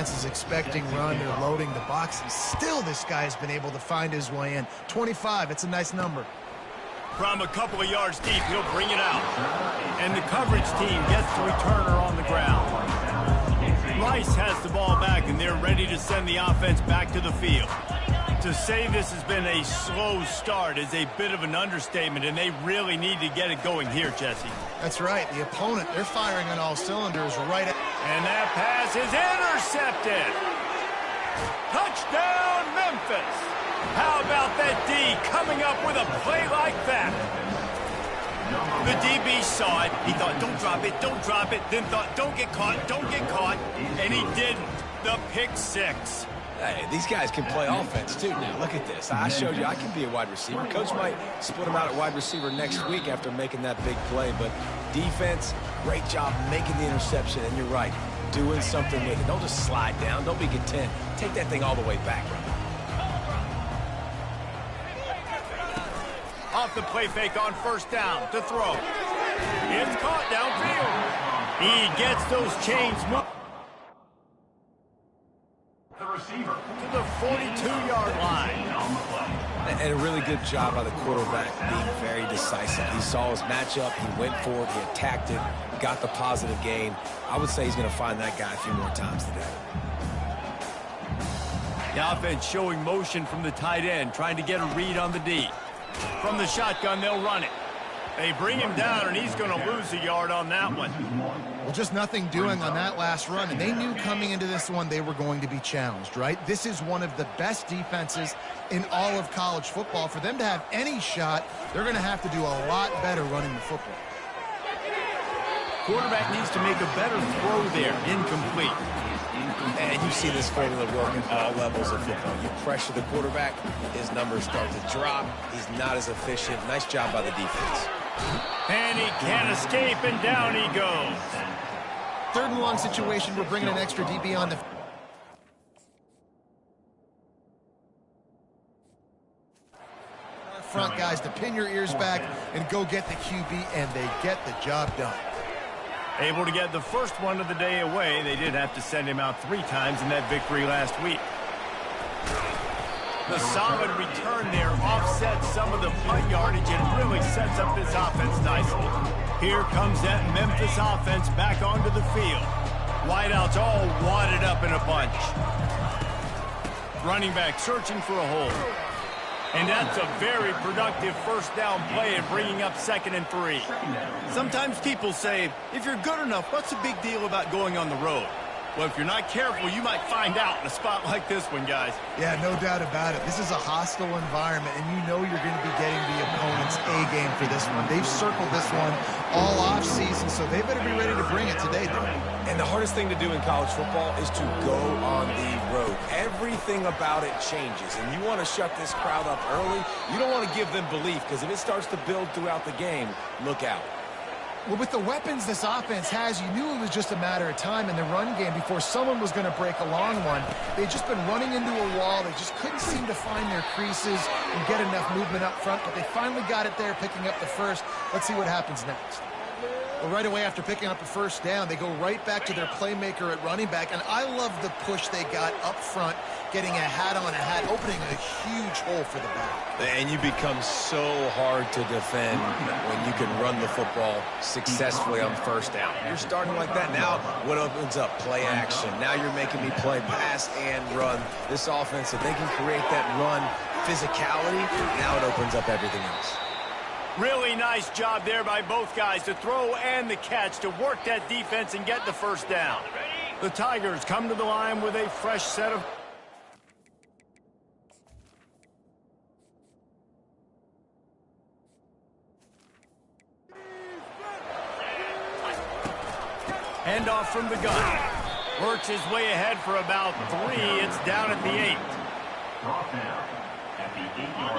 defense is expecting run. They're loading the box, and still this guy has been able to find his way in. 25, it's a nice number. From a couple of yards deep, he'll bring it out. And the coverage team gets the returner on the ground. Rice has the ball back, and they're ready to send the offense back to the field. To say this has been a slow start is a bit of an understatement, and they really need to get it going here, Jesse. That's right. The opponent, they're firing on all cylinders right at... And that pass is intercepted. Touchdown, Memphis. How about that D coming up with a play like that? The DB saw it. He thought, don't drop it, don't drop it. Then thought, don't get caught, don't get caught. And he didn't. The pick six. Hey, these guys can play offense, too. Now, look at this. I showed you I can be a wide receiver. Coach might split him out at wide receiver next week after making that big play. But defense, great job making the interception. And you're right, doing something with it. Don't just slide down. Don't be content. Take that thing all the way back. Off the play fake on first down to throw. It's caught downfield. He gets those chains moving. To the 42-yard line. And a really good job by the quarterback being very decisive. He saw his matchup, he went for it, he attacked it, got the positive gain. I would say he's going to find that guy a few more times today. The offense showing motion from the tight end, trying to get a read on the D. From the shotgun, they'll run it. They bring him down, and he's going to lose a yard on that one. Well, just nothing doing on that last run, and they knew coming into this one they were going to be challenged, right? This is one of the best defenses in all of college football. For them to have any shot, they're going to have to do a lot better running the football. Quarterback needs to make a better throw there, incomplete. And you see this formula work at all levels of football. You pressure the quarterback, his numbers start to drop. He's not as efficient. Nice job by the defense. And he can't escape, and down he goes. Third and long situation, we're bringing an extra DB on the... front guys to pin your ears back and go get the QB, and they get the job done. Able to get the first one of the day away. They did have to send him out 3 times in that victory last week. The solid return there offsets some of the punt yardage and really sets up this offense nicely. Here comes that Memphis offense back onto the field. Wideouts all wadded up in a bunch. Running back searching for a hole. And that's a very productive first down play and bringing up 2nd and 3. Sometimes people say, if you're good enough, what's the big deal about going on the road? Well, if you're not careful, you might find out in a spot like this one, guys. Yeah, no doubt about it. This is a hostile environment, and you know you're going to be getting the opponent's A-game for this one. They've circled this one all off-season, so they better be ready to bring it today, though. And the hardest thing to do in college football is to go on the road. Everything about it changes, and you want to shut this crowd up early. You don't want to give them belief, because if it starts to build throughout the game, look out. Well, with the weapons this offense has, you knew it was just a matter of time in the run game before someone was going to break a long one. They'd just been running into a wall. They just couldn't seem to find their creases and get enough movement up front, but they finally got it there, picking up the first. Let's see what happens next. Well, right away after picking up the first down, they go right back to their playmaker at running back, and I love the push they got up front, getting a hat on a hat, opening a huge hole for the back. And you become so hard to defend when you can run the football successfully on first down. You're starting like that now. What opens up? Play action. Now you're making me play pass and run. This offense, if they can create that run physicality, now it opens up everything else. Really nice job there by both guys to throw and the catch to work that defense and get the first down. The Tigers come to the line with a fresh set of... Handoff from the gun. Works his way ahead for about 3. It's down at the 8.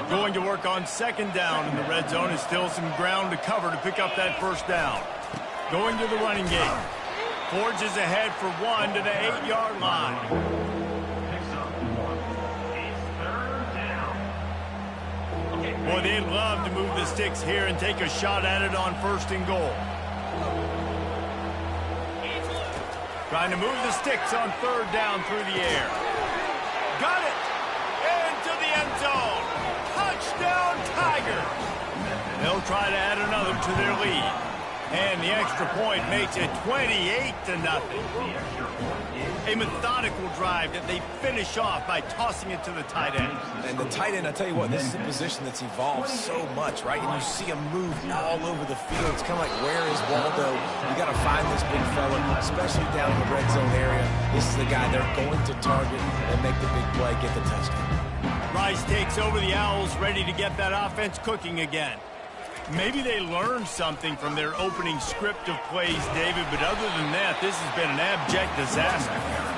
Going to work on 2nd down in the red zone. Is still some ground to cover to pick up that first down. Going to the running game. Forges ahead for 1 to the 8-yard line. Boy, they'd love to move the sticks here and take a shot at it on 1st and goal. Trying to move the sticks on third down through the air. Got it! Into the end zone. Touchdown, Tiger! They'll try to add another to their lead. And the extra point makes it 28-0. A methodical drive that they finish off by tossing it to the tight end. And the tight end, I tell you what, this is a position that's evolved so much, right? And you see him move all over the field. It's kind of like, where is Waldo? You got to find this big fella, especially down in the red zone area. This is the guy they're going to target and make the big play, get the touchdown. Rice takes over the Owls, ready to get that offense cooking again. Maybe they learned something from their opening script of plays, David, but other than that, this has been an abject disaster.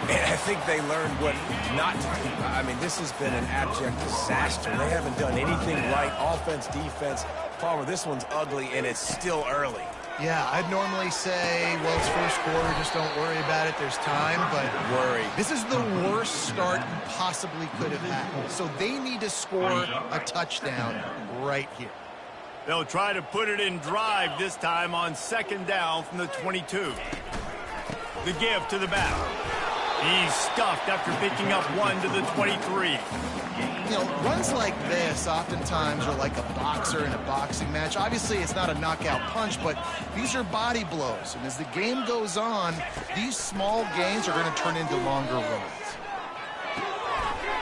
And I think they learned what not to do. I mean, this has been an abject disaster. They haven't done anything right, offense, defense. Palmer, this one's ugly, and it's still early. Yeah, I'd normally say, well, it's first quarter, just don't worry about it, there's time, but worry. This is the worst start you possibly could have had. So they need to score a touchdown right here. They'll try to put it in drive this time on second down from the 22. The give to the back. He's stuffed after picking up one to the 23. You know, runs like this oftentimes are like a boxer in a boxing match. Obviously, it's not a knockout punch, but these are body blows. And as the game goes on, these small gains are going to turn into longer runs.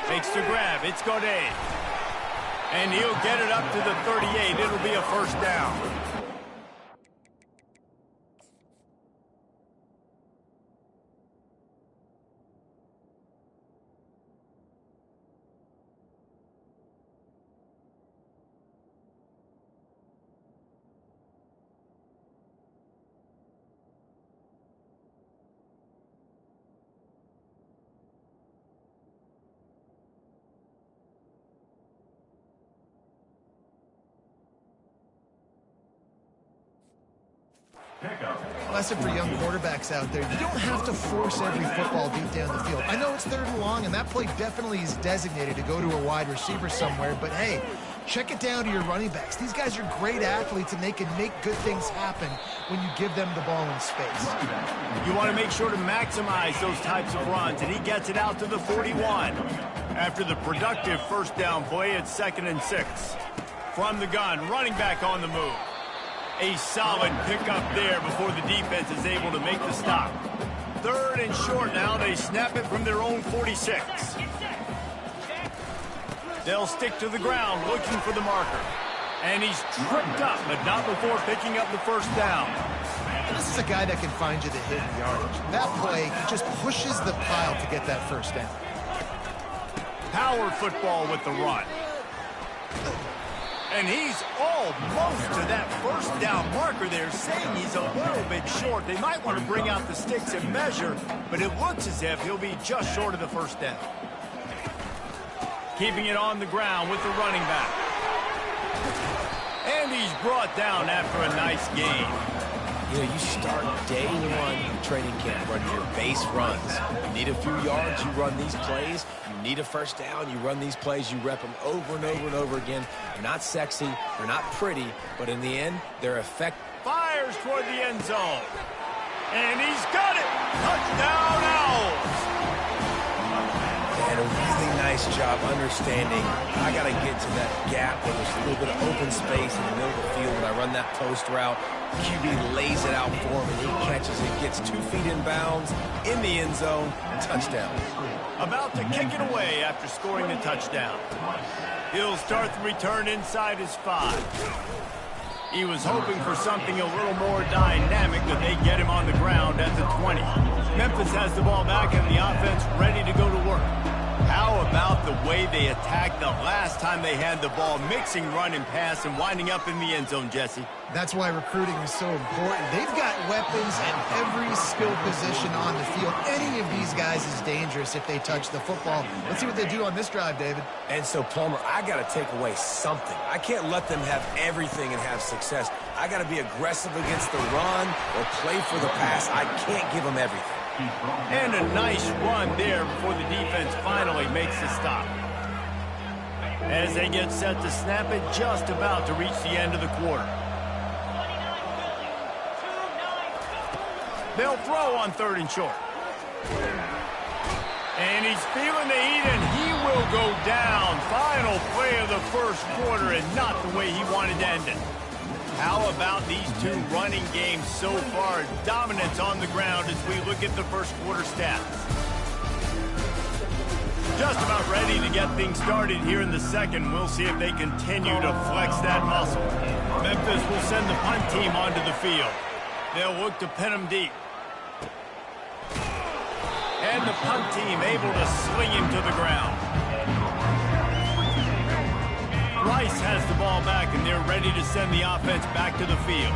Makes the grab. It's Godet. And he'll get it up to the 38. It'll be a first down. Lesson for young quarterbacks out there. You don't have to force every football deep down the field. I know it's third and long, and that play definitely is designated to go to a wide receiver somewhere, but hey, check it down to your running backs. These guys are great athletes, and they can make good things happen when you give them the ball in space. You want to make sure to maximize those types of runs, and he gets it out to the 41. After the productive first down play, it's 2nd and 6. From the gun, running back on the move. A solid pickup there before the defense is able to make the stop. 3rd and short now. They snap it from their own 46. They'll stick to the ground looking for the marker. And he's tripped up, but not before picking up the first down. And this is a guy that can find you the hidden yardage. That play, he just pushes the pile to get that first down. Power football with the run. And he's almost to that first down marker there, saying he's a little bit short. They might want to bring out the sticks and measure, but it looks as if he'll be just short of the first down. Keeping it on the ground with the running back. And he's brought down after a nice gain. You know, you start day one training camp running your base runs. You need a few yards, you run these plays. You need a first down, you run these plays. You rep them over and over and over again. They're not sexy, they're not pretty, but in the end, they're effective. Fires toward the end zone. And he's got it. Touchdown, Owls. And a really nice job understanding I got to get to that gap where there's a little bit of open space in the middle of the field. When I run that post route, QB lays it out for him, and he catches it, gets 2 feet in bounds, in the end zone, touchdown. About to kick it away after scoring the touchdown. He'll start the return inside his 5. He was hoping for something a little more dynamic, but they get him on the ground at the 20. Memphis has the ball back and the offense ready to go to work. How about the way they attacked the last time they had the ball, mixing run and pass and winding up in the end zone, Jesse? That's why recruiting is so important. They've got weapons at every skill position on the field. Any of these guys is dangerous if they touch the football. Let's see what they do on this drive, David. And so, Palmer, I got to take away something. I can't let them have everything and have success. I got to be aggressive against the run or play for the pass. I can't give them everything. And a nice run there before the defense finally makes the stop. As they get set to snap it, just about to reach the end of the quarter. They'll throw on 3rd and short. And he's feeling the heat, and he will go down. Final play of the first quarter, and not the way he wanted to end it. How about these two running games so far? Dominance on the ground as we look at the first quarter stats. Just about ready to get things started here in the second. We'll see if they continue to flex that muscle. Memphis will send the punt team onto the field. They'll look to pin them deep. And the punt team able to sling him to the ground. Rice has the ball back, and they're ready to send the offense back to the field.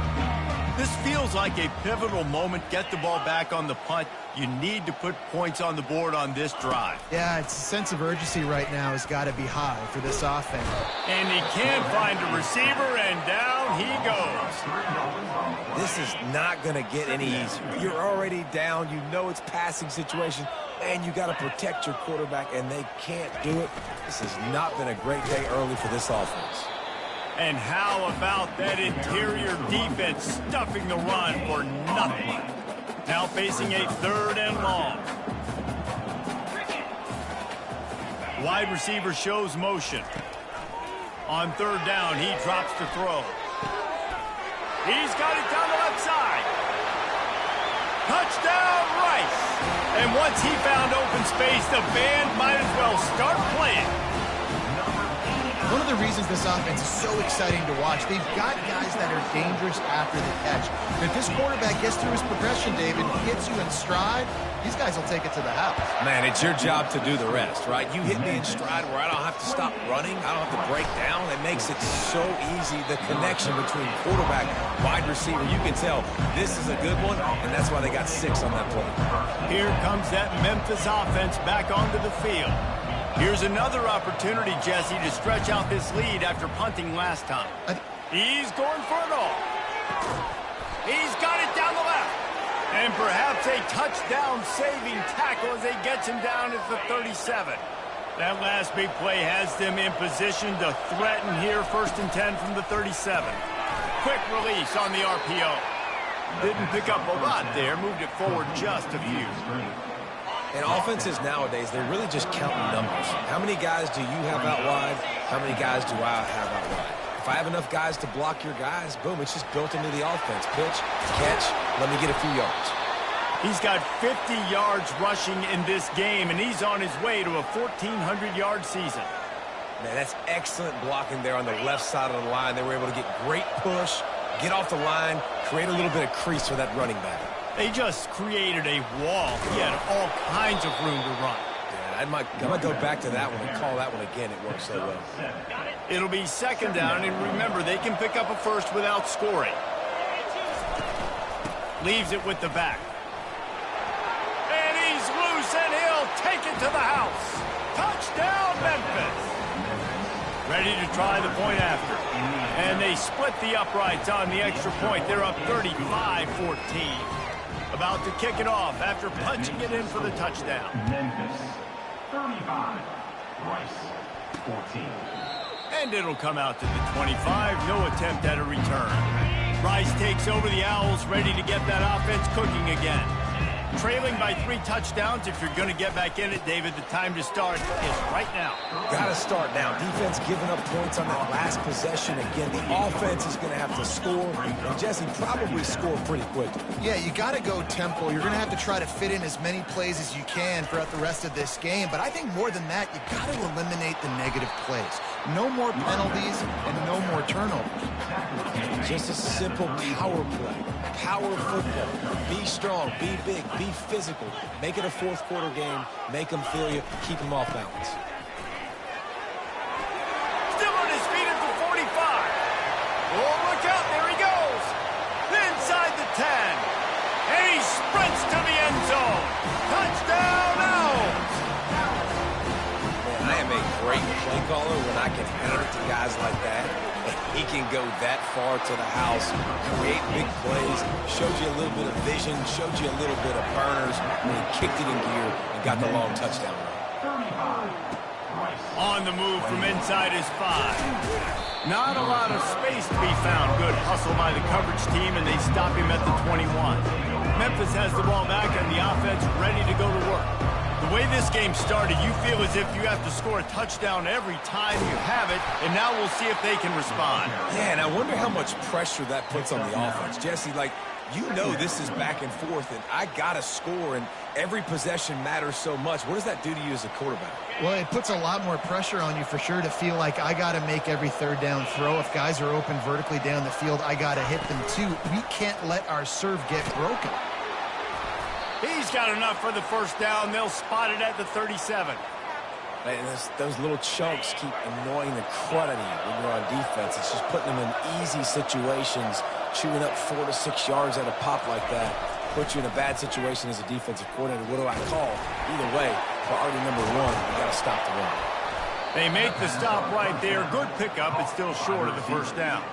This feels like a pivotal moment. Get the ball back on the punt. You need to put points on the board on this drive. Yeah, it's a sense of urgency right now has got to be high for this offense. And he can't find a receiver, and down he goes. This is not going to get any easier. You're already down. You know it's passing situation, and you got to protect your quarterback, and they can't do it. This has not been a great day early for this offense. And how about that interior defense stuffing the run for nothing? Now facing a 3rd and long. Wide receiver shows motion. On 3rd down, he drops to throw. He's got it down the left side. Touchdown, Rice. And once he found open space, the band might as well start playing. One of the reasons this offense is so exciting to watch, they've got guys that are dangerous after the catch. And if this quarterback gets through his progression, David, gets you in stride, these guys will take it to the house. Man, it's your job to do the rest, right? You hit me in stride where I don't have to stop running. I don't have to break down. It makes it so easy. The connection between quarterback, wide receiver, you can tell this is a good one, and that's why they got 6 on that play. Here comes that Memphis offense back onto the field. Here's another opportunity, Jesse, to stretch out this lead after punting last time. He's going for it all. He's got it down the left. And perhaps a touchdown-saving tackle as he gets him down at the 37. That last big play has them in position to threaten here, 1st and 10 from the 37. Quick release on the RPO. Didn't pick up a lot there, moved it forward just a few. And offenses nowadays, they're really just counting numbers. How many guys do you have out wide? How many guys do I have out wide? If I have enough guys to block your guys, boom, it's just built into the offense. Pitch, catch, let me get a few yards. He's got 50 yards rushing in this game, and he's on his way to a 1,400-yard season. Man, that's excellent blocking there on the left side of the line. They were able to get great push, get off the line, create a little bit of crease for that running back. They just created a wall. He had all kinds of room to run. Yeah, I might go back to that one and call that one again. It worked so well. It'll be 2nd down, and remember, they can pick up a first without scoring. Leaves it with the back. And he's loose, and he'll take it to the house. Touchdown, Memphis. Ready to try the point after. And they split the uprights on the extra point. They're up 35-14. About to kick it off after punching it in for the touchdown. Memphis, 35. Rice, 14. And it'll come out to the 25. No attempt at a return. Rice takes over the Owls, ready to get that offense cooking again. Trailing by 3 touchdowns. If you're going to get back in it, David, the time to start is right now. Got to start now. Defense giving up points on that last possession. Again, the offense is going to have to score. And Jesse probably score pretty quickly. Yeah, you got to go tempo. You're going to have to try to fit in as many plays as you can throughout the rest of this game. But I think more than that, you got to eliminate the negative plays. No more penalties and no more turnovers. Just a simple power play. Power football. Be strong, be big, be physical. Make it a 4th quarter game. Make them feel you. Keep them off balance. Still on his feet at the 45. Oh, look out. There he goes. Inside the 10. And he sprints to the end zone. Touchdown, Owls. Man, I am a great play caller when I can hand it to guys like that. He can go that far to the house, create big plays, showed you a little bit of vision, showed you a little bit of burners, and he kicked it in gear and got the long touchdown run. 35. On the move from inside his 5. Not a lot of space to be found. Good hustle by the coverage team, and they stop him at the 21. Memphis has the ball back, and the offense ready to go to work. The way this game started, you feel as if you have to score a touchdown every time you have it, and now we'll see if they can respond. Yeah, and I wonder how much pressure that puts on the offense. Jesse, like, you know this is back and forth, and I got to score, and every possession matters so much. What does that do to you as a quarterback? Well, it puts a lot more pressure on you for sure to feel like I got to make every third down throw. If guys are open vertically down the field, I got to hit them too. We can't let our serve get broken. He's got enough for the first down. They'll spot it at the 37. And those little chunks keep annoying the crud out of you when you're on defense. It's just putting them in easy situations, chewing up 4 to 6 yards at a pop like that. Put you in a bad situation as a defensive coordinator. What do I call? Either way, priority number 1, you got to stop the run. They make the stop right there. Good pickup. It's still short of the first down.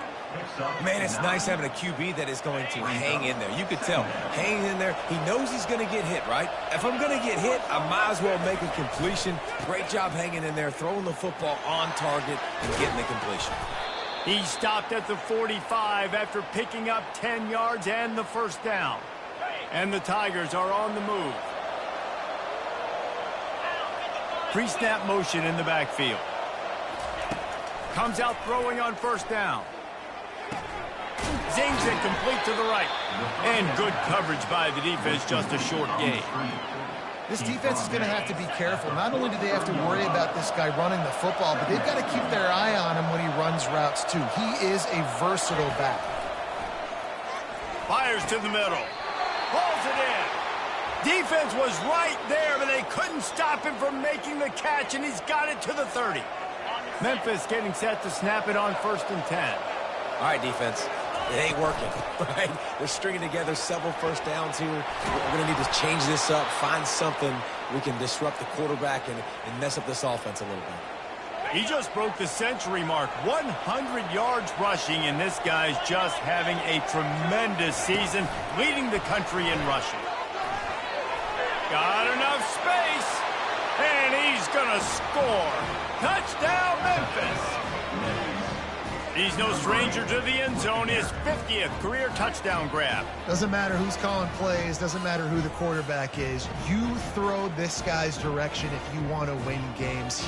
Man, it's nice having a QB that is going to hang in there. You could tell, hanging in there, he knows he's going to get hit, right? If I'm going to get hit, I might as well make a completion. Great job hanging in there, throwing the football on target and getting the completion. He stopped at the 45 after picking up 10 yards and the first down. And the Tigers are on the move. Pre-snap motion in the backfield. Comes out throwing on first down. Zings it complete to the right. And good coverage by the defense, just a short gain. This defense is going to have to be careful. Not only do they have to worry about this guy running the football, but they've got to keep their eye on him when he runs routes too. He is a versatile back. Fires to the middle. Pulls it in. Defense was right there, but they couldn't stop him from making the catch, and he's got it to the 30. Memphis getting set to snap it on 1st and 10. All right, defense. It ain't working, right? They're stringing together several first downs here. We're going to need to change this up, find something we can disrupt the quarterback and mess up this offense a little bit. He just broke the century mark, 100 yards rushing, and this guy's just having a tremendous season, leading the country in rushing. Got enough space, and he's going to score. Touchdown, Memphis. He's no stranger to the end zone. His 50th career touchdown grab. Doesn't matter who's calling plays. Doesn't matter who the quarterback is. You throw this guy's direction if you want to win games.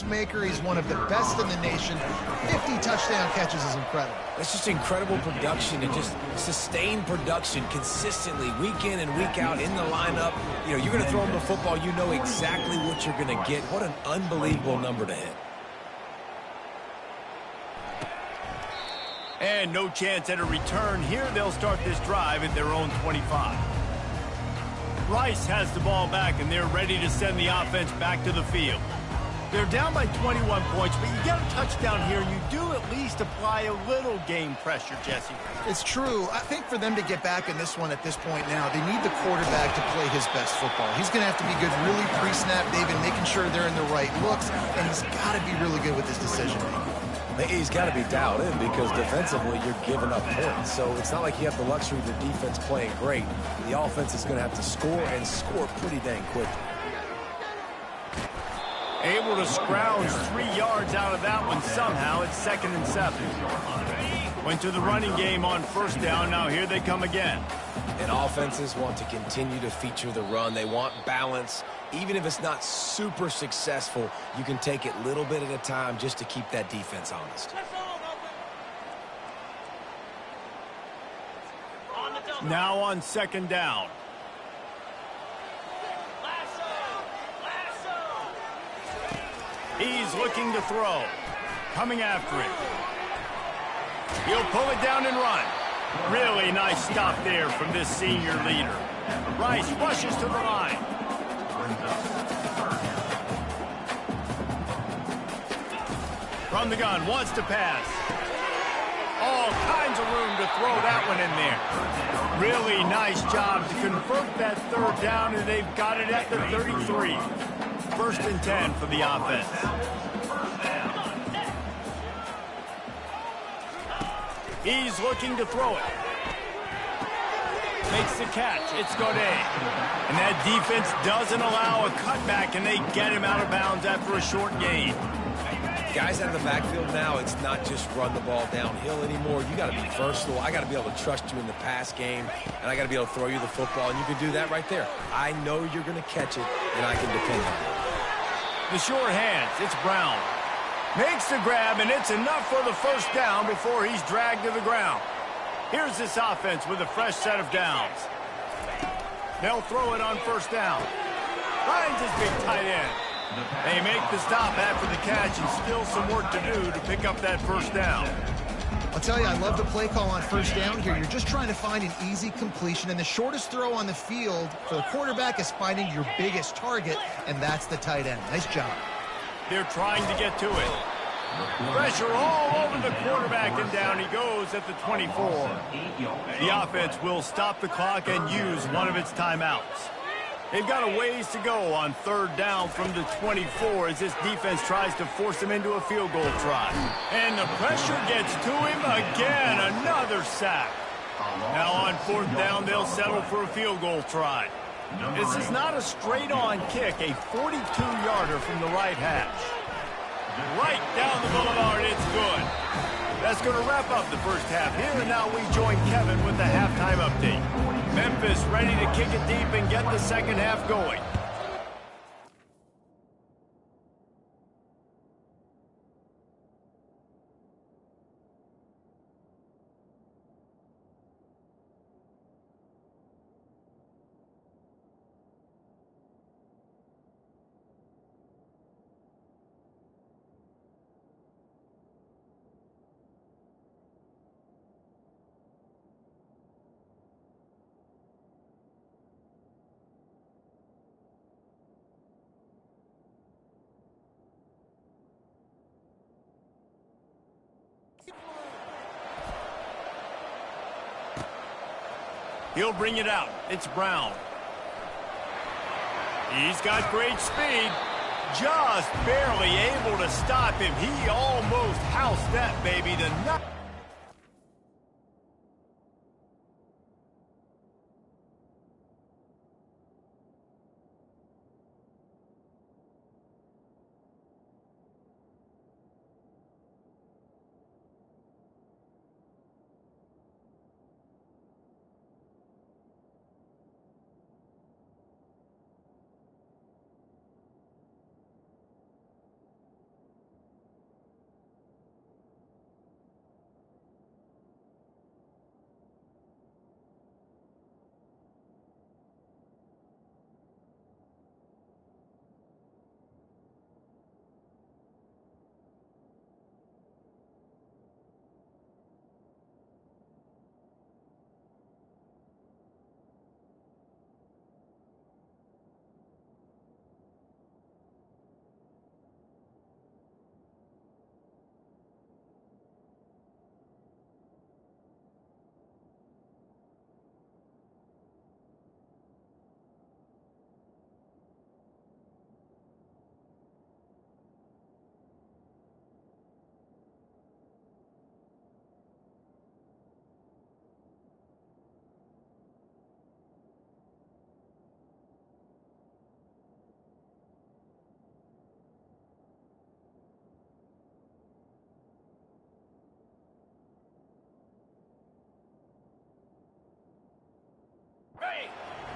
Maker. He's one of the best in the nation. 50 touchdown catches is incredible. It's just incredible production and just sustained production consistently week in and week out in the lineup. You know, you're going to throw him the football, you know exactly what you're going to get. What an unbelievable number to hit. And no chance at a return here. They'll start this drive at their own 25. Rice has the ball back, and they're ready to send the offense back to the field. They're down by 21 points, but you get a touchdown here, you do at least apply a little game pressure, Jesse. It's true. I think for them to get back in this one at this point now, they need the quarterback to play his best football. He's going to have to be good really pre-snap, David, making sure they're in the right looks, and he's got to be really good with his decision-making. He's got to be dialed in because defensively you're giving up points. So it's not like you have the luxury of the defense playing great. The offense is going to have to score and score pretty dang quickly. Able to scrounge 3 yards out of that one somehow. It's 2nd and 7. Went to the running game on first down. Now here they come again. And offenses want to continue to feature the run. They want balance. Even if it's not super successful, you can take it little bit at a time just to keep that defense honest. Now on 2nd down. He's looking to throw. Coming after it. He'll pull it down and run. Really nice stop there from this senior leader. Rice rushes to the line. From the gun, wants to pass. All kinds of room to throw that one in there. Really nice job to convert that third down, and they've got it at the 33. 1st and 10 for the offense. He's looking to throw it. Makes the catch. It's Godet. And that defense doesn't allow a cutback, and they get him out of bounds after a short gain. Guys out of the backfield now, it's not just run the ball downhill anymore. You got to be versatile. I got to be able to trust you in the pass game, and I got to be able to throw you the football, and you can do that right there. I know you're going to catch it, and I can depend on it. The short hands, it's Brown. Makes the grab, and it's enough for the 1st down before he's dragged to the ground. Here's this offense with a fresh set of downs. They'll throw it on 1st down. Finds his big tight end. They make the stop after the catch, and still some work to do to pick up that 1st down. I'll tell you, I love the play call on 1st down here. You're just trying to find an easy completion, and the shortest throw on the field for the quarterback is finding your biggest target, and that's the tight end. Nice job. They're trying to get to it. Pressure all over the quarterback, and down he goes at the 24. The offense will stop the clock and use one of its timeouts. They've got a ways to go on 3rd down from the 24 as this defense tries to force him into a field goal try. And the pressure gets to him again. Another sack. Now on 4th down, they'll settle for a field goal try. This is not a straight-on kick, a 42-yarder from the right hash. Right down the boulevard, it's good. That's going to wrap up the 1st half here, and now we join Kevin with the halftime update. Memphis ready to kick it deep and get the 2nd half going. He'll bring it out. It's Brown. He's got great speed. Just barely able to stop him. He almost housed that baby.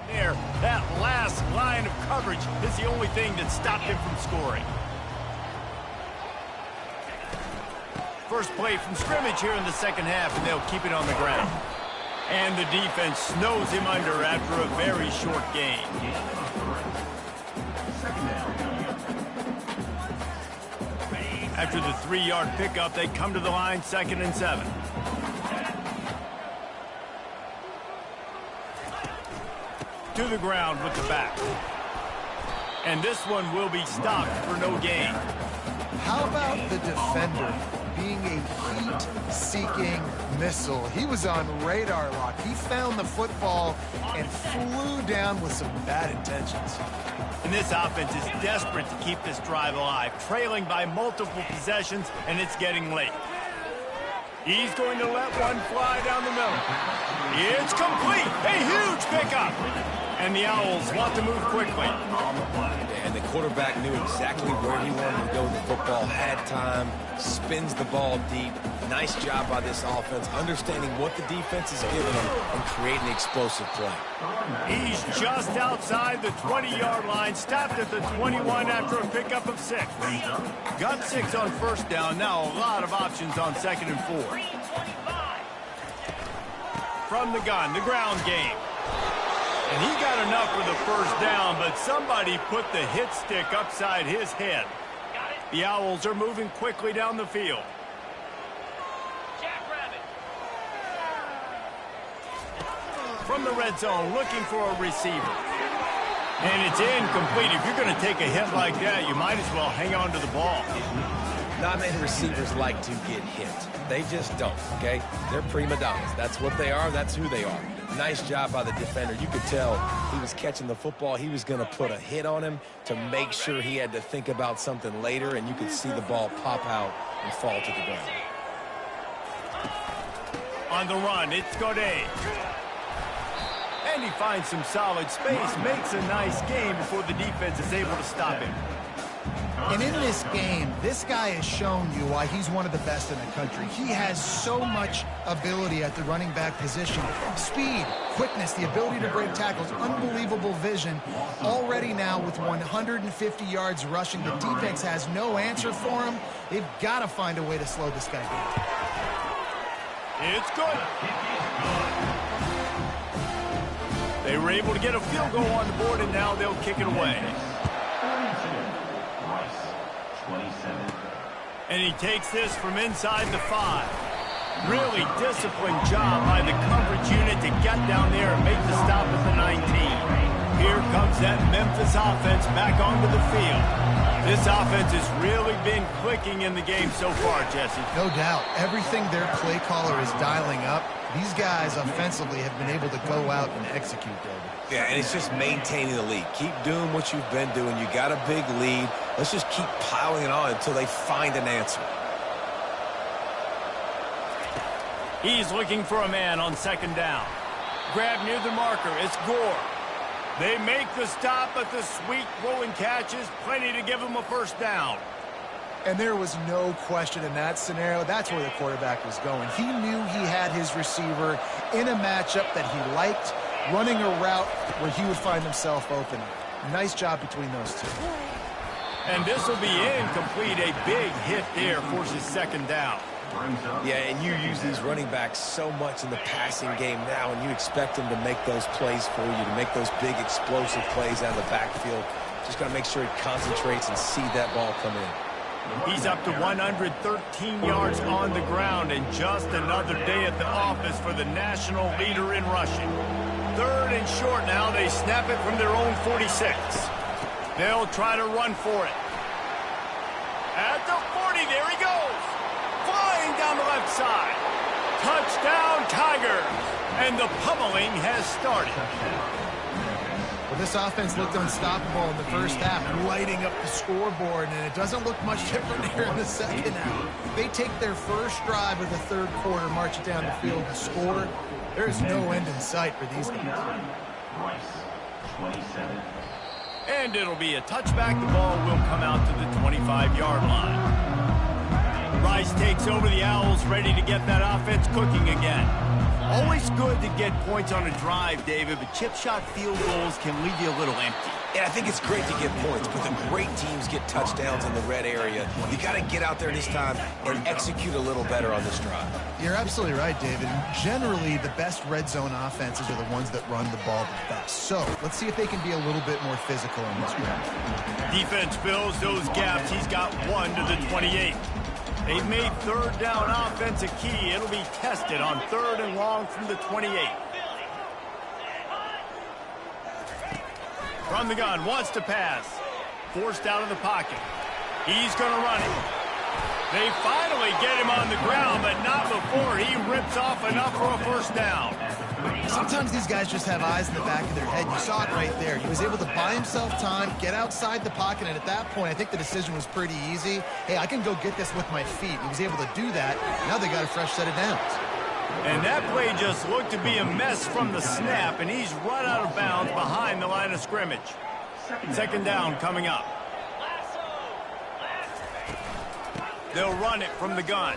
There, that last line of coverage is the only thing that stopped him from scoring. First play from scrimmage here in the 2nd half, and they'll keep it on the ground. And the defense snows him under after a very short gain. After the 3-yard pickup, they come to the line 2nd and 7. To the ground with the back. And this one will be stopped for no gain. How about the defender being a heat-seeking missile? He was on radar lock. He found the football and flew down with some bad intentions. And this offense is desperate to keep this drive alive, trailing by multiple possessions, and it's getting late. He's going to let one fly down the middle. It's complete. A huge pickup. And the Owls want to move quickly. And the quarterback knew exactly where he wanted to go with the football, had time, spins the ball deep. Nice job by this offense, understanding what the defense is giving them and creating the explosive play. He's just outside the 20-yard line, stopped at the 21 after a pickup of 6. Got 6 on first down, now a lot of options on 2nd and 4. From the gun, the ground game. And he got enough for the first down, but somebody put the hit stick upside his head. The Owls are moving quickly down the field. From the red zone, looking for a receiver. And it's incomplete. If you're going to take a hit like that, you might as well hang on to the ball. Not many receivers like to get hit. They just don't, okay? They're prima donnas. That's what they are. That's who they are. Nice job by the defender. You could tell he was catching the football. He was going to put a hit on him to make sure he had to think about something later, and you could see the ball pop out and fall to the ground. On the run, it's Godet. And he finds some solid space, makes a nice game before the defense is able to stop him. And in this game, this guy has shown you why he's one of the best in the country. He has so much ability at the running back position. Speed, quickness, the ability to break tackles, unbelievable vision. Already now with 150 yards rushing, the defense has no answer for him. They've got to find a way to slow this guy down. It's good. They were able to get a field goal on the board, and now they'll kick it away. And he takes this from inside the 5. Really disciplined job by the coverage unit to get down there and make the stop at the 19. Here comes that Memphis offense back onto the field. This offense has really been clicking in the game so far, Jesse. No doubt. Everything their play caller is dialing up, these guys offensively have been able to go out and execute, David. Yeah, and it's just maintaining the lead. Keep doing what you've been doing. You got a big lead. Let's just keep piling it on until they find an answer. He's looking for a man on 2nd down. Grab near the marker. It's Gore. They make the stop, but the sweet throw and catch is plenty to give him a first down. And there was no question in that scenario. That's where the quarterback was going. He knew he had his receiver in a matchup that he liked, running a route where he would find himself open. Nice job between those two. And this will be incomplete. A big hit there forces 2nd down. Yeah, and you use these running backs so much in the passing game now, and you expect them to make those plays for you, to make those big explosive plays out of the backfield. Just got to make sure he concentrates and see that ball come in. He's up to 113 yards on the ground, and just another day at the office for the national leader in rushing. 3rd and short now. They snap it from their own 46. They'll try to run for it. At the 40, there he goes. Flying down the left side. Touchdown, Tigers. And the pummeling has started. Well, this offense looked unstoppable in the first half, lighting up the scoreboard, and it doesn't look much different here in the second half. They take their first drive of the 3rd quarter, march it down the field to score. There's no end in sight for these guys. Rice, 27. And it'll be a touchback. The ball will come out to the 25-yard line. Rice takes over. The Owls ready to get that offense cooking again. Always good to get points on a drive, David, but chip shot field goals can leave you a little empty. Yeah, I think it's great to get points, but the great teams get touchdowns in the red area. You got to get out there this time and execute a little better on this drive. You're absolutely right, David. Generally, the best red zone offenses are the ones that run the ball the best. So let's see if they can be a little bit more physical in this one. Defense fills those gaps. He's got 1 to the 28. They've made 3rd down offense a key. It'll be tested on 3rd and long from the 28. From the gun, wants to pass. Forced out of the pocket. He's going to run it. They finally get him on the ground, but not before he rips off enough for a first down. Sometimes these guys just have eyes in the back of their head. You saw it right there. He was able to buy himself time, get outside the pocket, and at that point, I think the decision was pretty easy. Hey, I can go get this with my feet. He was able to do that. Now they got a fresh set of downs. And that play just looked to be a mess from the snap, and he's run out of bounds behind the line of scrimmage. Second down coming up. They'll run it from the gun.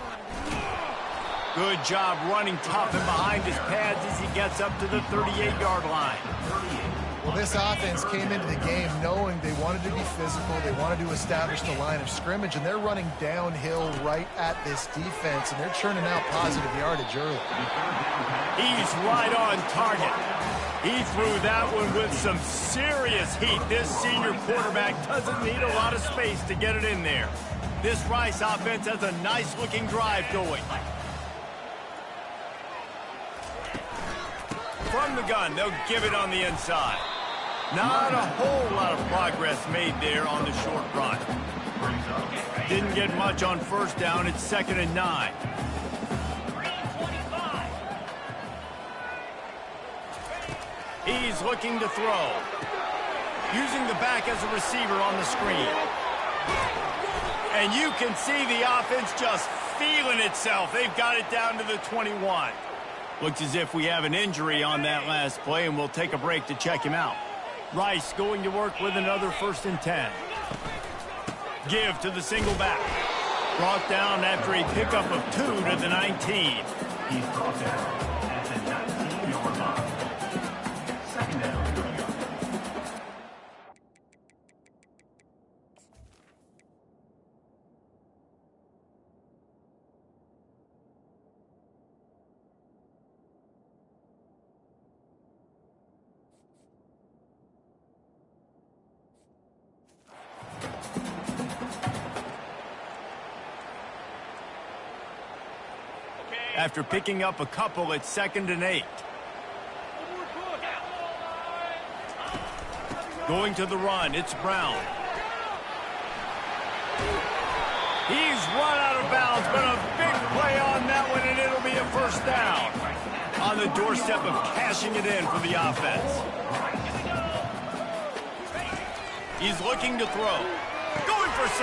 Good job running tough and behind his pads as he gets up to the 38-yard line. Well, this offense came into the game knowing they wanted to be physical, they wanted to establish the line of scrimmage, and they're running downhill right at this defense, and they're churning out positive yardage early. He's right on target. He threw that one with some serious heat. This senior quarterback doesn't need a lot of space to get it in there. This Rice offense has a nice-looking drive going. From the gun, they'll give it on the inside. Not a whole lot of progress made there on the short run. Didn't get much on first down. It's 2nd and 9. He's looking to throw. Using the back as a receiver on the screen. And you can see the offense just feeling itself. They've got it down to the 21. Looks as if we have an injury on that last play, and we'll take a break to check him out. Rice going to work with another 1st and 10. Give to the single back. Brought down after a pickup of 2 to the 19. He's brought down at the 19-yard line. Second down. After picking up a couple, it's 2nd and 8. Going to the run, it's Brown. He's run out of bounds, but a big play on that one, and it'll be a first down. On the doorstep of cashing it in for the offense. He's looking to throw. Going for 6.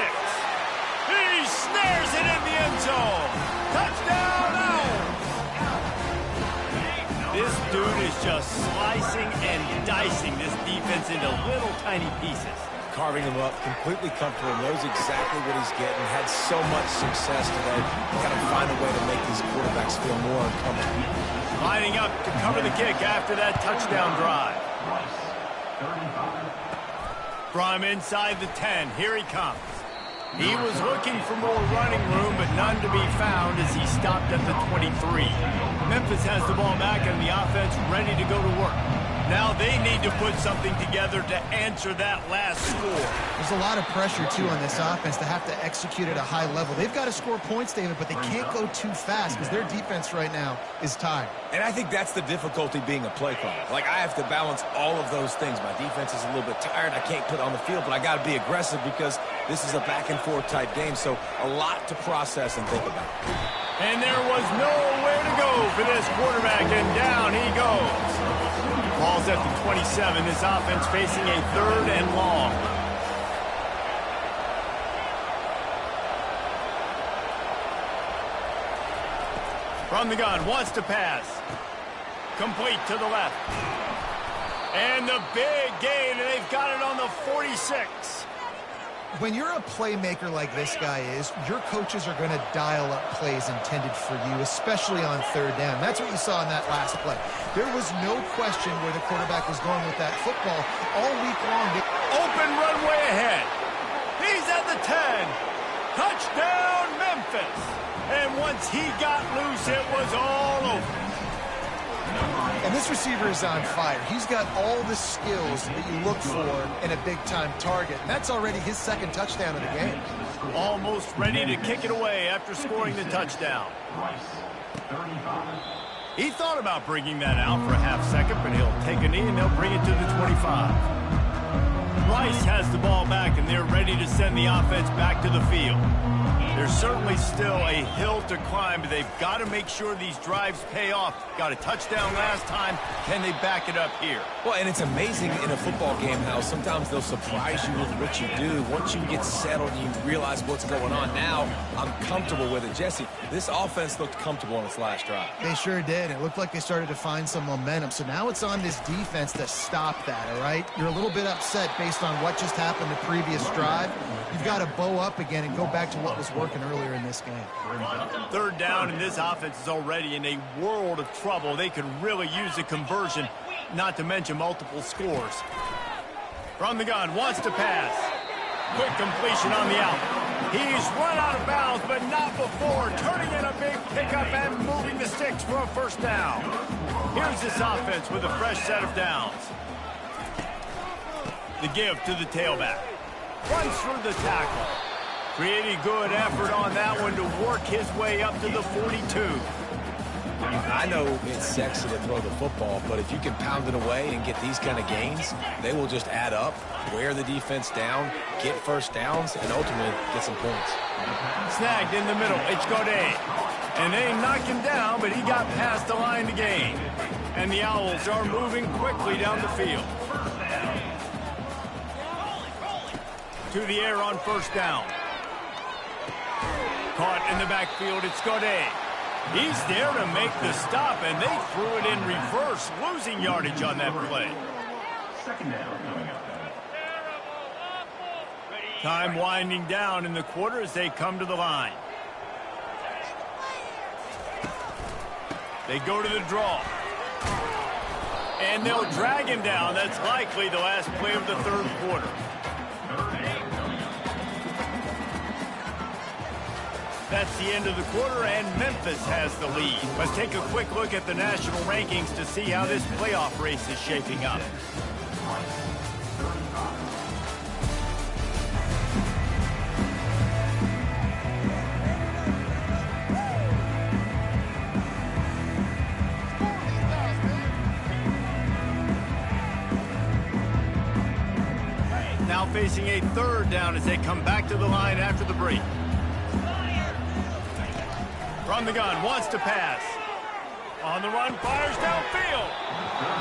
He snares it in the end zone. Touchdown, Owls! This dude is just slicing and dicing this defense into little tiny pieces. Carving him up, completely comfortable, knows exactly what he's getting, had so much success today. Got to find a way to make these quarterbacks feel more uncomfortable. Lining up to cover the kick after that touchdown drive. From inside the 10, here he comes. He was looking for more running room, but none to be found as he stopped at the 23. Memphis has the ball back and the offense ready to go to work. Now they need to put something together to answer that last score. There's a lot of pressure, too, on this offense to have to execute at a high level. They've got to score points, David, but they can't go too fast because their defense right now is tired. And I think that's the difficulty being a play caller. Like, I have to balance all of those things. My defense is a little bit tired. I can't put on the field, but I got to be aggressive because this is a back-and-forth type game, so a lot to process and think about. And there was nowhere to go for this quarterback, and down he goes. Ball's at the 27. This offense facing a 3rd and long. From the gun, wants to pass. Complete to the left. And the big gain, and they've got it on the 46. When you're a playmaker like this guy is, your coaches are going to dial up plays intended for you, especially on 3rd down. That's what you saw in that last play. There was no question where the quarterback was going with that football all week long. Open runway ahead. He's at the 10. Touchdown, Memphis. And once he got loose, it was all over. And this receiver is on fire. He's got all the skills that you look for in a big-time target. And that's already his 2nd touchdown of the game. Almost ready to kick it away after scoring the touchdown. He thought about bringing that out for a half second, but he'll take a knee and they'll bring it to the 25. Rice has the ball back, and they're ready to send the offense back to the field. There's certainly still a hill to climb, but they've got to make sure these drives pay off. Got a touchdown last time. Can they back it up here? Well, and it's amazing in a football game how sometimes they'll surprise you with what you do. Once you get settled and you realize what's going on, now I'm comfortable with it. Jesse, this offense looked comfortable on its last drive. They sure did. It looked like they started to find some momentum. So now it's on this defense to stop that, all right? You're a little bit upset based on what just happened the previous drive. You've got to bow up again and go back to what was working earlier in this game. Third down, and this offense is already in a world of trouble. They could really use a conversion, not to mention multiple scores. From the gun, wants to pass. Quick completion on the out. He's run out of bounds, but not before. Turning in a big pickup and moving the sticks for a first down. Here's this offense with a fresh set of downs. The give to the tailback. Runs through the tackle. Pretty good effort on that one to work his way up to the 42. I know it's sexy to throw the football, but if you can pound it away and get these kind of gains, they will just add up, wear the defense down, get first downs, and ultimately get some points. Snagged in the middle. It's Godet. And they knock him down, but he got past the line to gain. And the Owls are moving quickly down the field. To the air on first down. Caught in the backfield, it's Godet. He's there to make the stop, and they threw it in reverse, losing yardage on that play. Second down coming up. Time winding down in the quarter as they come to the line. They go to the draw. And they'll drag him down. That's likely the last play of the third quarter. That's the end of the quarter, and Memphis has the lead. Let's take a quick look at the national rankings to see how this playoff race is shaping up. Now facing a third down as they come back to the line after the break. From the gun, wants to pass. On the run, fires downfield.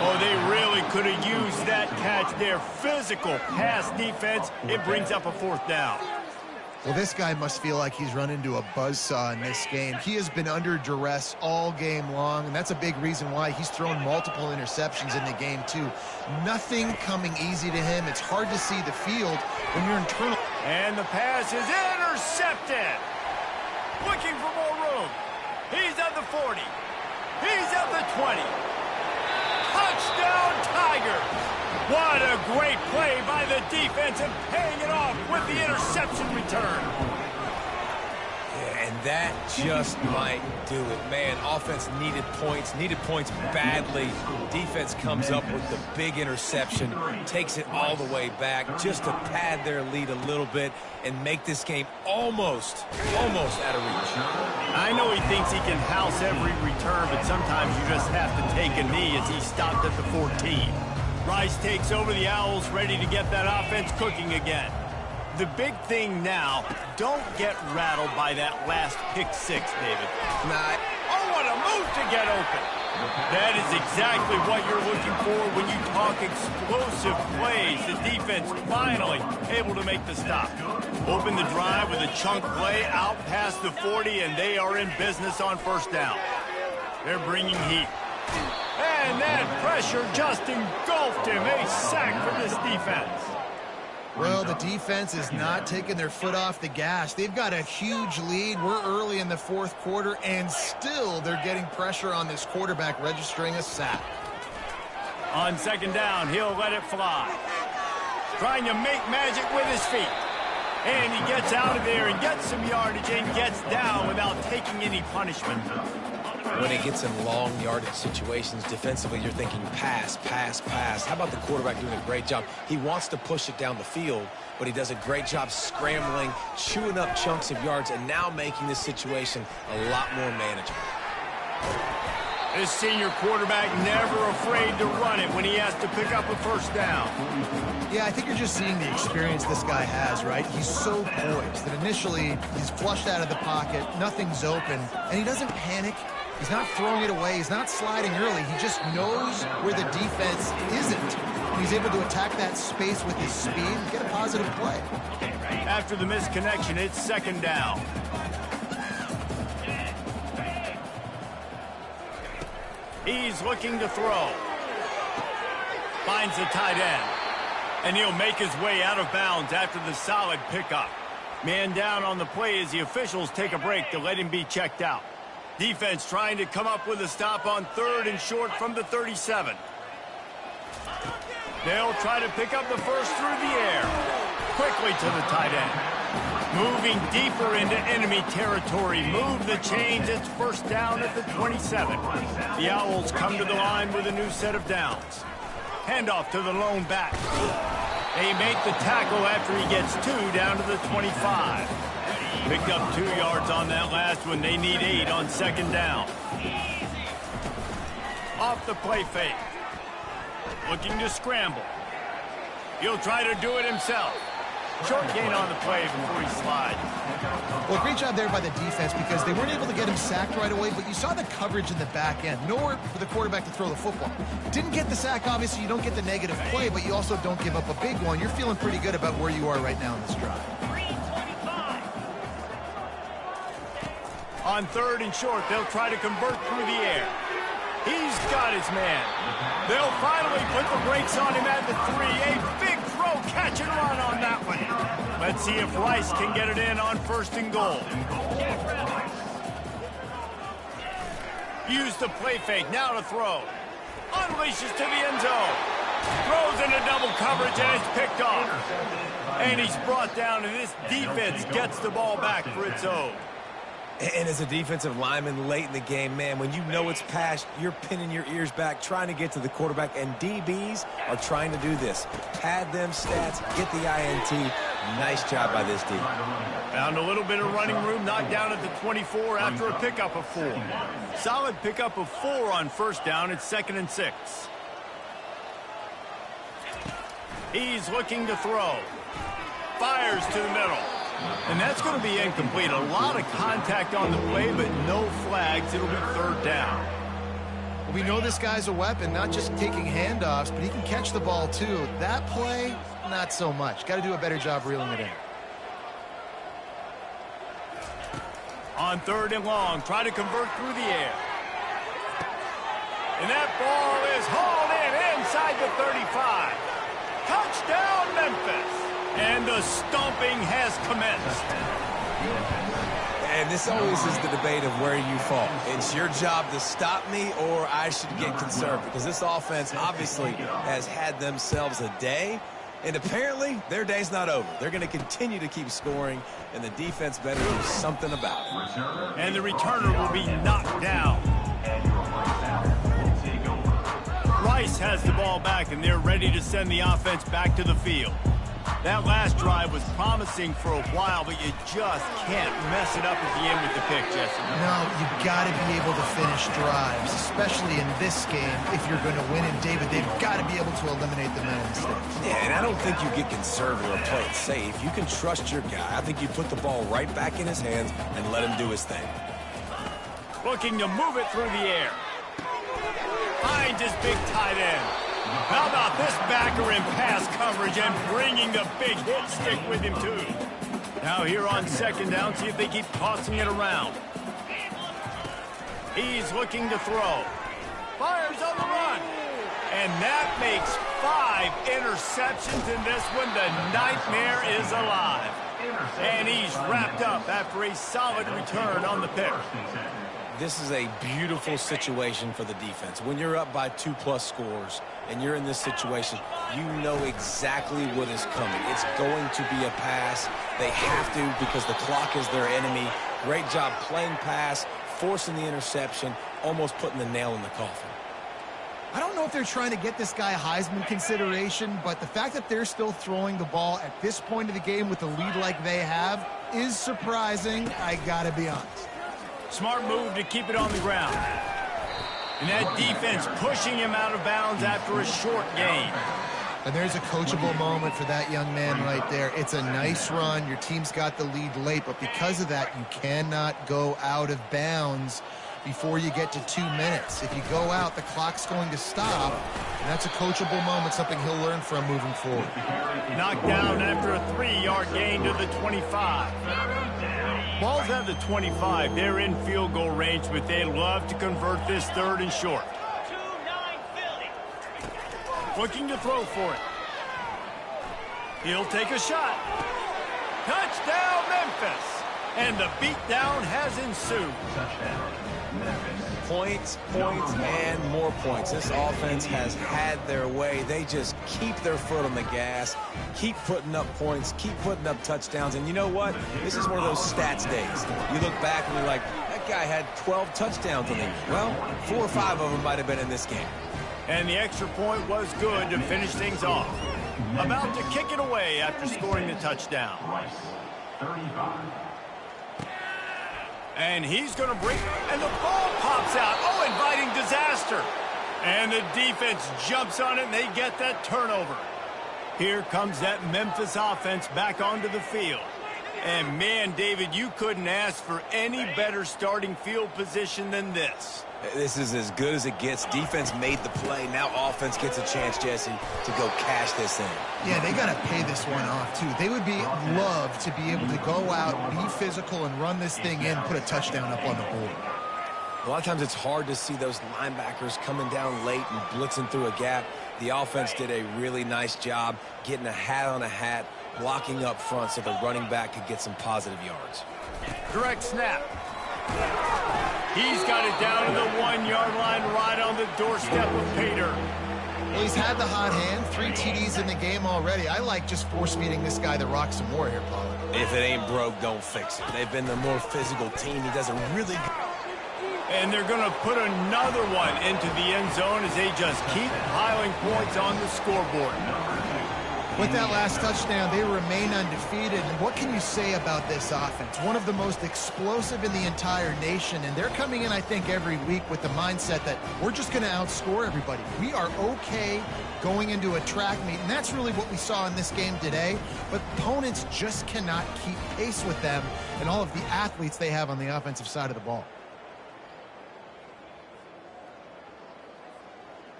Oh, they really could have used that catch there. Physical pass defense. It brings up a fourth down. Well, this guy must feel like he's run into a buzzsaw in this game. He has been under duress all game long, and that's a big reason why he's thrown multiple interceptions in the game, too. Nothing coming easy to him. It's hard to see the field when you're internal. And the pass is intercepted. Looking for more room. He's at the 40. He's at the 20. Touchdown, Tigers. What a great play by the defense and paying it off with the interception return. Yeah, and that just might do it. Man, offense needed points badly. Defense comes up with the big interception, takes it all the way back just to pad their lead a little bit and make this game almost out of reach. I know he thinks he can house every return, but sometimes you just have to take a knee as he stopped at the 14. Rice takes over, the Owls ready to get that offense cooking again. The big thing now, don't get rattled by that last pick six, David. Oh, what a move to get open. That is exactly what you're looking for when you talk explosive plays. The defense finally able to make the stop. Open the drive with a chunk play out past the 40, and they are in business on first down. They're bringing heat. And that pressure just engulfed him. A sack for this defense. Well, the defense is not taking their foot off the gas. They've got a huge lead. We're early in the fourth quarter, and still they're getting pressure on this quarterback, registering a sack. On second down, he'll let it fly. Trying to make magic with his feet. And he gets out of there and gets some yardage and gets down without taking any punishment. When it gets in long yardage situations, defensively, you're thinking pass, pass, pass. How about the quarterback doing a great job? He wants to push it down the field, but he does a great job scrambling, chewing up chunks of yards, and now making this situation a lot more manageable. This senior quarterback never afraid to run it when he has to pick up a first down. Yeah, I think you're just seeing the experience this guy has, right? He's so poised that initially he's flushed out of the pocket, nothing's open, and he doesn't panic. He's not throwing it away. He's not sliding early. He just knows where the defense isn't. And he's able to attack that space with his speed and get a positive play. After the misconnection, it's second down. He's looking to throw. Finds the tight end. And he'll make his way out of bounds after the solid pickup. Man down on the play as the officials take a break to let him be checked out. Defense trying to come up with a stop on 3rd and short from the 37. They'll try to pick up the first through the air. Quickly to the tight end. Moving deeper into enemy territory. Move the chains. It's first down at the 27. The Owls come to the line with a new set of downs. Handoff to the lone back. They make the tackle after he gets 2 down to the 25. Picked up 2 yards on that last one. They need 8 on second down. Off the play fake. Looking to scramble. He'll try to do it himself. Short gain on the play before he slides. Well, great job there by the defense because they weren't able to get him sacked right away, but you saw the coverage in the back end. Nowhere for the quarterback to throw the football. Didn't get the sack, obviously. You don't get the negative play, but you also don't give up a big one. You're feeling pretty good about where you are right now in this drive. On 3rd and short, they'll try to convert through the air. He's got his man. They'll finally put the brakes on him at the 3. A big throw, catch and run on that one. Let's see if Rice can get it in on 1st and goal. Use the play fake, now to throw. Unleashes to the end zone. Throws into double coverage and it's picked off. And he's brought down and this defense gets the ball back for its own. And as a defensive lineman late in the game, man, when you know it's past, you're pinning your ears back, trying to get to the quarterback, and DBs are trying to do this. Pad them stats, get the INT. Nice job by this D. Found a little bit of running room, knocked down at the 24 after a pickup of 4. Solid pickup of 4 on first down. It's 2nd and 6. He's looking to throw. Fires to the middle. And that's going to be incomplete. A lot of contact on the play, but no flags. It'll be 3rd down. We know this guy's a weapon, not just taking handoffs, but he can catch the ball too. That play, not so much. Got to do a better job reeling it in. On 3rd and long, try to convert through the air. And that ball is hauled in inside the 35. Touchdown, Memphis. And the stomping has commenced. And this always is the debate of where you fall. It's your job to stop me or I should get conservative because this offense obviously has had themselves a day. And apparently, their day's not over. They're going to continue to keep scoring, and the defense better do something about it. And the returner will be knocked down. Rice has the ball back, and they're ready to send the offense back to the field. That last drive was promising for a while, but you just can't mess it up at the end with the pick, Jesse. No, you've got to be able to finish drives, especially in this game. If you're going to win, and David, they've got to be able to eliminate the mental mistakes. Yeah, and I don't think you get conservative or play it safe. You can trust your guy. I think you put the ball right back in his hands and let him do his thing. Looking to move it through the air. Finds his big tight end. How about this backer in pass coverage and bringing the big hit stick with him, too. Now here on second down, see if they keep tossing it around. He's looking to throw. Fires on the run. And that makes 5 interceptions in this one. The nightmare is alive. And he's wrapped up after a solid return on the pick. This is a beautiful situation for the defense. When you're up by 2+ scores and you're in this situation, you know exactly what is coming. It's going to be a pass. They have to because the clock is their enemy. Great job playing pass, forcing the interception, almost putting the nail in the coffin. I don't know if they're trying to get this guy Heisman consideration, but the fact that they're still throwing the ball at this point of the game with the lead like they have is surprising, I gotta be honest. Smart move to keep it on the ground. And that defense pushing him out of bounds after a short gain. And there's a coachable moment for that young man right there. It's a nice run. Your team's got the lead late, but because of that, you cannot go out of bounds before you get to 2 minutes. If you go out, the clock's going to stop, and that's a coachable moment, something he'll learn from moving forward. Knocked down after a 3-yard gain to the 25. Ball's at the 25. They're in field goal range, but they love to convert this 3rd and short. Looking to throw for it. He'll take a shot. Touchdown, Memphis. And the beatdown has ensued. Points, points, and more points. This offense has had their way. They just keep their foot on the gas, keep putting up points, keep putting up touchdowns. And you know what? This is one of those stats days. You look back and you're like, that guy had 12 touchdowns on him. Well, 4 or 5 of them might have been in this game. And the extra point was good to finish things off. About to kick it away after scoring the touchdown. And he's going to bring, and the ball pops out. Oh, inviting disaster. And the defense jumps on it, and they get that turnover. Here comes that Memphis offense back onto the field. And man, David, you couldn't ask for any better starting field position than this. This is as good as it gets. Defense made the play. Now offense gets a chance, Jesse, to go cash this in. Yeah, they got to pay this one off, too. They would love to be able to go out, be physical, and run this thing in, put a touchdown up on the board. A lot of times it's hard to see those linebackers coming down late and blitzing through a gap. The offense did a really nice job getting a hat on a hat, blocking up front so the running back could get some positive yards. Direct snap. He's got it down to the 1-yard line, right on the doorstep of Pater. Well, he's had the hot hand, 3 TDs in the game already. I like just force-feeding this guy the rock some more here, Pollard. If it ain't broke, don't fix it. They've been the more physical team. He does a really good... And they're going to put another one into the end zone as they just keep piling points on the scoreboard. With that last touchdown, they remain undefeated. And what can you say about this offense? One of the most explosive in the entire nation. And they're coming in, I think, every week with the mindset that we're just going to outscore everybody. We are okay going into a track meet. And that's really what we saw in this game today. But opponents just cannot keep pace with them and all of the athletes they have on the offensive side of the ball.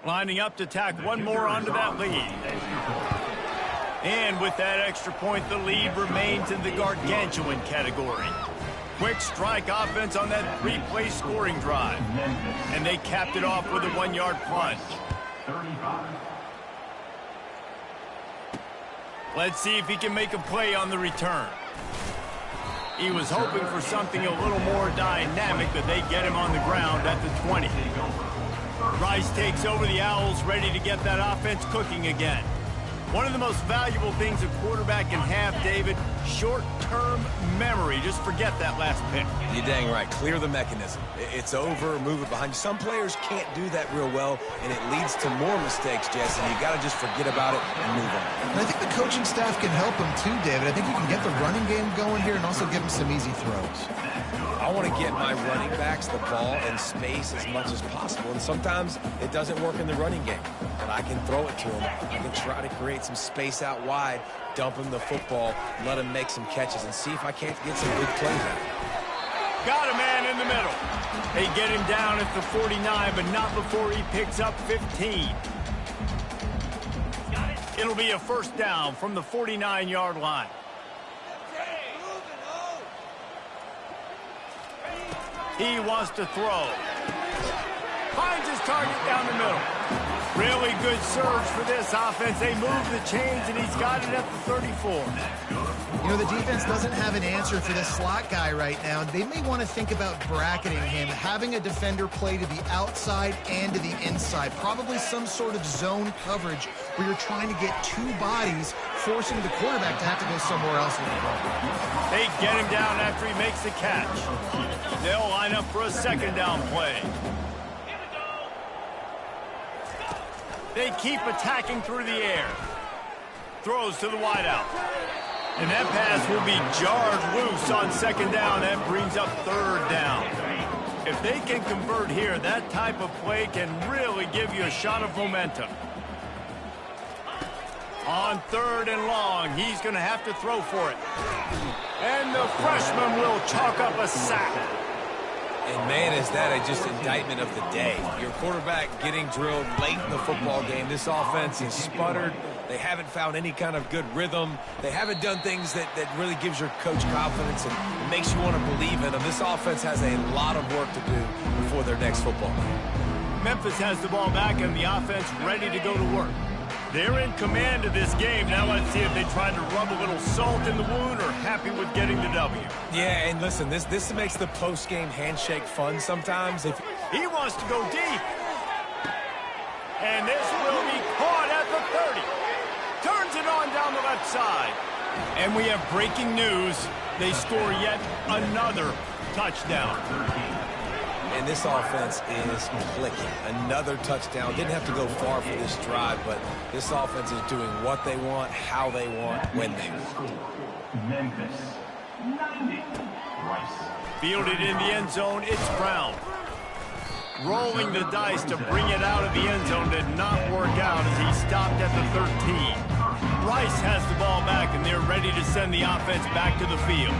Lining up to tack one more onto that lead. And with that extra point, the lead remains in the gargantuan category. Quick strike offense on that 3-play scoring drive. And they capped it off with a 1-yard plunge. Let's see if he can make a play on the return. He was hoping for something a little more dynamic, but they get him on the ground at the 20. Rice takes over the Owls, ready to get that offense cooking again. One of the most valuable things a quarterback can have, David, short-term memory. Just forget that last pick. You're dang right. Clear the mechanism. It's over, move it behind you. Some players can't do that real well, and it leads to more mistakes, Jesse. You got to just forget about it and move on. And I think the coaching staff can help him too, David. I think you can get the running game going here and also give him some easy throws. I want to get my running backs the ball in space as much as possible, and sometimes it doesn't work in the running game, but I can throw it to him. I can try to create some space out wide, dump him the football, let him make some catches, and see if I can't get some big plays out. Got a man in the middle. They get him down at the 49, but not before he picks up 15. It'll be a first down from the 49-yard line. He wants to throw. Finds his target down the middle. Really good surge for this offense. They move the chains, and he's got it at the 34. You know, the defense doesn't have an answer for this slot guy right now. They may want to think about bracketing him, having a defender play to the outside and to the inside. Probably some sort of zone coverage where you're trying to get 2 bodies, forcing the quarterback to have to go somewhere else in the ball. They get him down after he makes the catch. They'll line up for a second down play. They keep attacking through the air. Throws to the wideout. And that pass will be jarred loose on second down. That brings up third down. If they can convert here, that type of play can really give you a shot of momentum. On 3rd and long, he's going to have to throw for it. And the freshman will chalk up a sack. And, man, is that just indictment of the day. Your quarterback getting drilled late in the football game. This offense is sputtered. They haven't found any kind of good rhythm. They haven't done things that really gives your coach confidence and makes you want to believe in them. This offense has a lot of work to do before their next football game. Memphis has the ball back and the offense ready to go to work. They're in command of this game. Now let's see if they try to rub a little salt in the wound or happy with getting the W. Yeah, and listen, this makes the post-game handshake fun sometimes. If he wants to go deep. And this will be caught at the 30. Turns it on down the left side. And we have breaking news. They score yet another touchdown. And this offense is clicking. Another touchdown. Didn't have to go far for this drive, but this offense is doing what they want, how they want, when they want. Memphis, 90. Rice. Fielded in the end zone, it's Brown. Rolling the dice to bring it out of the end zone did not work out as he stopped at the 13. Rice has the ball back, and they're ready to send the offense back to the field.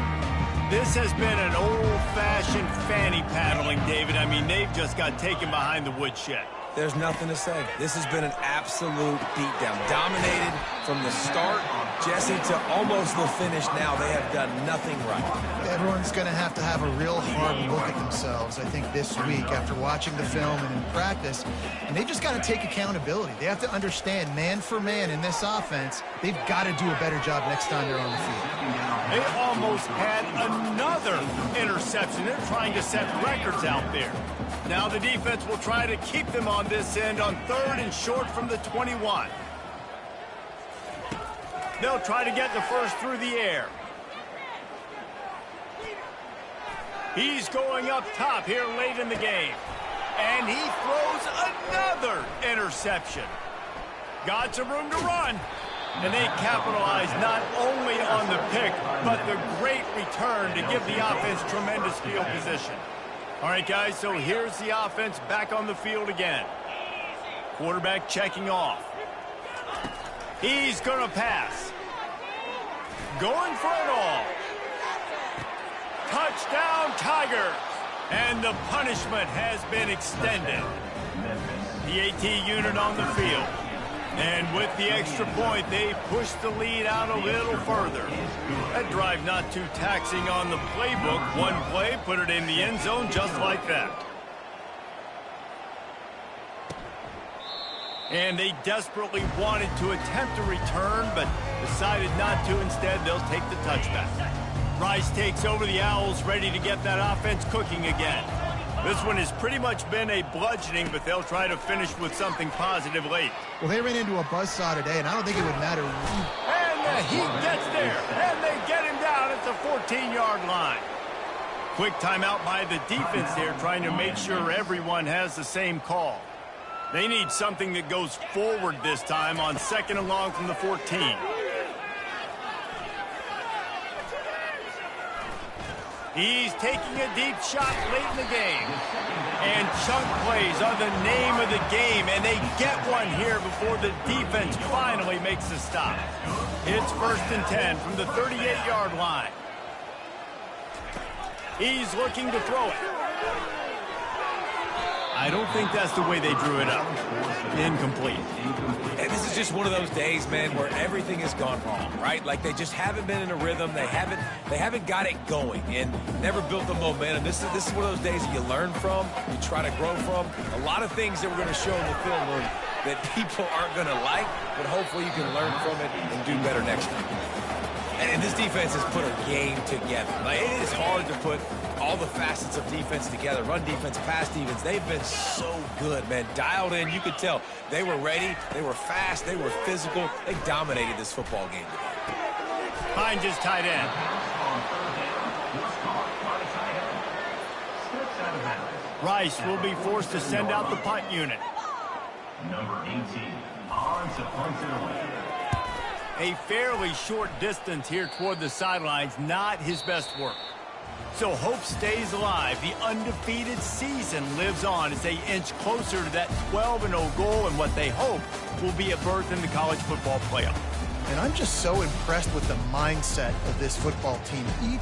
This has been an old-fashioned fanny paddling, David. I mean, they've just got taken behind the woodshed. There's nothing to say. This has been an absolute beatdown. Dominated from the start, Jesse, to almost the finish now. They have done nothing right. Everyone's going to have a real hard look at themselves, I think, this week after watching the film and in practice. And they just got to take accountability. They have to understand, man for man in this offense, they've got to do a better job next time they're on the field. They almost had another interception. They're trying to set records out there. Now the defense will try to keep them on this end on 3rd and short from the 21. They'll try to get the first through the air. He's going up top here late in the game. And he throws another interception. Got some room to run. And they capitalize not only on the pick, but the great return to give the offense tremendous field position. All right, guys, so here's the offense back on the field again. Quarterback checking off. He's going to pass. Going for it all. Touchdown, Tigers. And the punishment has been extended. The AT unit on the field. And with the extra point, they push the lead out a little further. That drive not too taxing on the playbook. One play, put it in the end zone just like that. And they desperately wanted to attempt a return, but decided not to. Instead, they'll take the touchback. Rice takes over the Owls, ready to get that offense cooking again. This one has pretty much been a bludgeoning, but they'll try to finish with something positive late. Well, they ran into a buzzsaw today, and I don't think it would matter. And the Heat gets there, and they get him down at the 14-yard line. Quick timeout by the defense there, trying to make sure everyone has the same call. They need something that goes forward this time on 2nd and long from the 14. He's taking a deep shot late in the game. And chunk plays are the name of the game, and they get one here before the defense finally makes a stop. It's 1st and 10 from the 38-yard line. He's looking to throw it. I don't think that's the way they drew it up. Incomplete. And this is just one of those days, man, where everything has gone wrong, right? Like they just haven't been in a rhythm. They haven't got it going and never built the momentum. This is one of those days that you learn from, you try to grow from. A lot of things that we're going to show in the film room that people aren't going to like, but hopefully you can learn from it and do better next time. And this defense has put a game together. Like, it is hard to put all the facets of defense together. Run defense, pass defense. They've been so good, man. Dialed in. You could tell they were ready. They were fast. They were physical. They dominated this football game today. Hines is tight end. Rice will be forced to send out the punt unit. Number 18, on to punt it away. A fairly short distance here toward the sidelines, not his best work. So hope stays alive. The undefeated season lives on as they inch closer to that 12-0 goal and what they hope will be a berth in the college football playoff. And I'm just so impressed with the mindset of this football team. Each